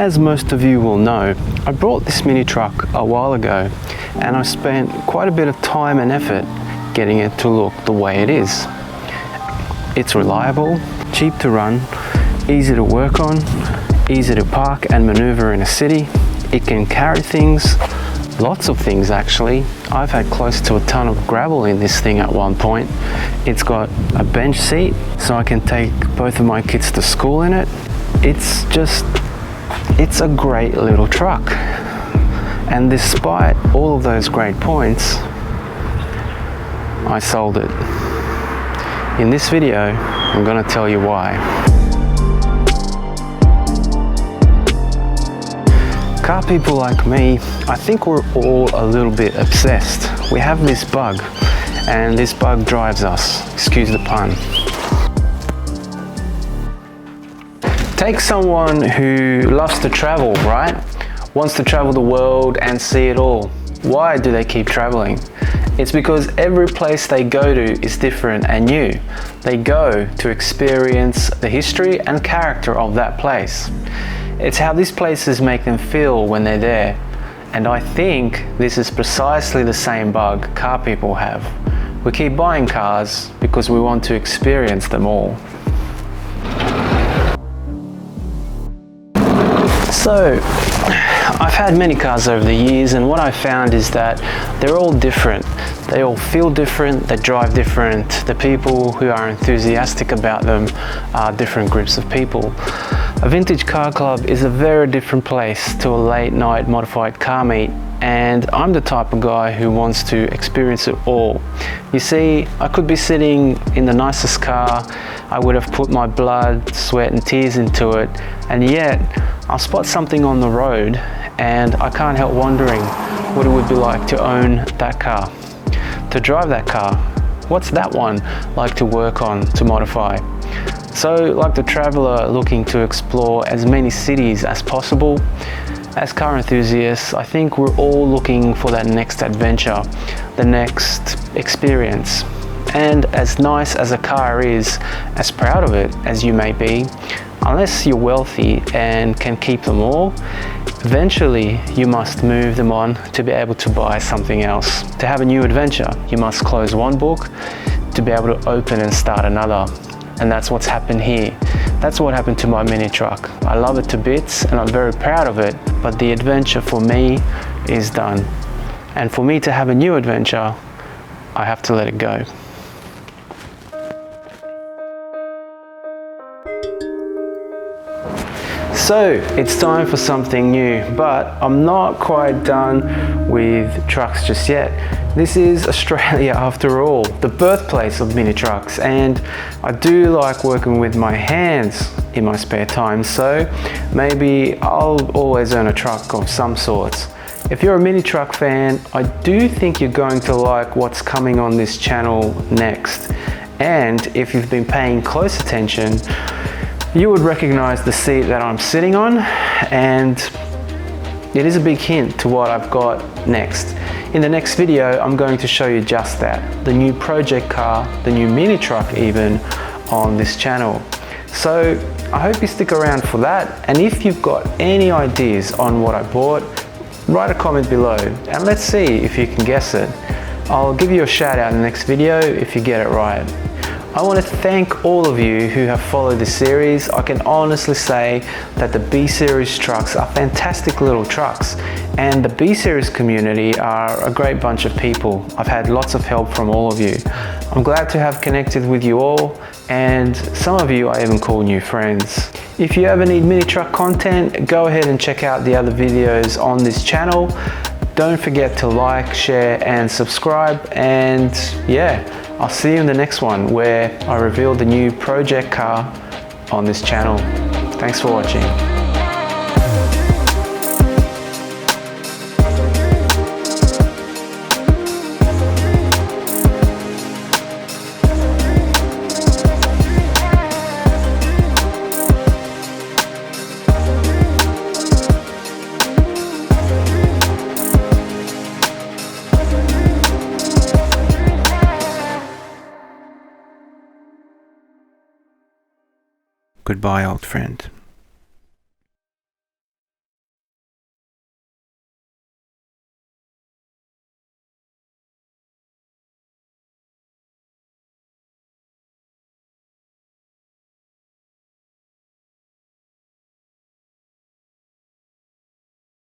as most of you will know, I brought this Minitruck a while ago and I spent quite a bit of time and effort getting it to look the way it is. It's reliable, cheap to run, easy to work on, easy to park and maneuver in a city. It can carry things, lots of things actually. I've had close to a ton of gravel in this thing at one point. It's got a bench seat so I can take both of my kids to school in it. It's a great little truck. And despite all of those great points, I sold it. In this video, I'm going to tell you why. Car people like me, I think we're all a little bit obsessed. We have this bug, and this bug drives us. Excuse the pun. Take someone who loves to travel, right? Wants to travel the world and see it all. Why do they keep traveling? It's because every place they go to is different and new. They go to experience the history and character of that place. It's how these places make them feel when they're there. And I think this is precisely the same bug car people have. We keep buying cars because we want to experience them all. So, I've had many cars over the years, and what I found is that they're all different. They all feel different, they drive different. The people who are enthusiastic about them are different groups of people. A vintage car club is a very different place to a late night modified car meet, and I'm the type of guy who wants to experience it all. You see, I could be sitting in the nicest car, I would have put my blood, sweat and tears into it, and yet I'll spot something on the road and I can't help wondering what it would be like to own that car, to drive that car. What's that one like to work on, to modify? So, like the traveler looking to explore as many cities as possible, as car enthusiasts, I think we're all looking for that next adventure, the next experience. And as nice as a car is, as proud of it as you may be, unless you're wealthy and can keep them all, eventually you must move them on to be able to buy something else. To have a new adventure, you must close one book to be able to open and start another. And that's what's happened here. That's what happened to my Minitruck. I love it to bits and I'm very proud of it, but the adventure for me is done. And for me to have a new adventure, I have to let it go. So, it's time for something new, but I'm not quite done with trucks just yet. This is Australia after all, the birthplace of Minitrucks, and I do like working with my hands in my spare time, so maybe I'll always own a truck of some sorts. If you're a Minitruck fan, I do think you're going to like what's coming on this channel next. And if you've been paying close attention, you would recognize the seat that I'm sitting on, and it is a big hint to what I've got next. In the next video, I'm going to show you just that, the new project car, the new Minitruck even, on this channel. So I hope you stick around for that, and if you've got any ideas on what I bought, write a comment below and let's see if you can guess it. I'll give you a shout out in the next video if you get it right. I want to thank all of you who have followed this series. I can honestly say that the B-Series trucks are fantastic little trucks, and the B-Series community are a great bunch of people. I've had lots of help from all of you. I'm glad to have connected with you all, and some of you I even call new friends. If you ever need Minitruck content, go ahead and check out the other videos on this channel. Don't forget to like, share and subscribe, and yeah, I'll see you in the next one where I reveal the new project car on this channel. Thanks for watching. Goodbye, old friend.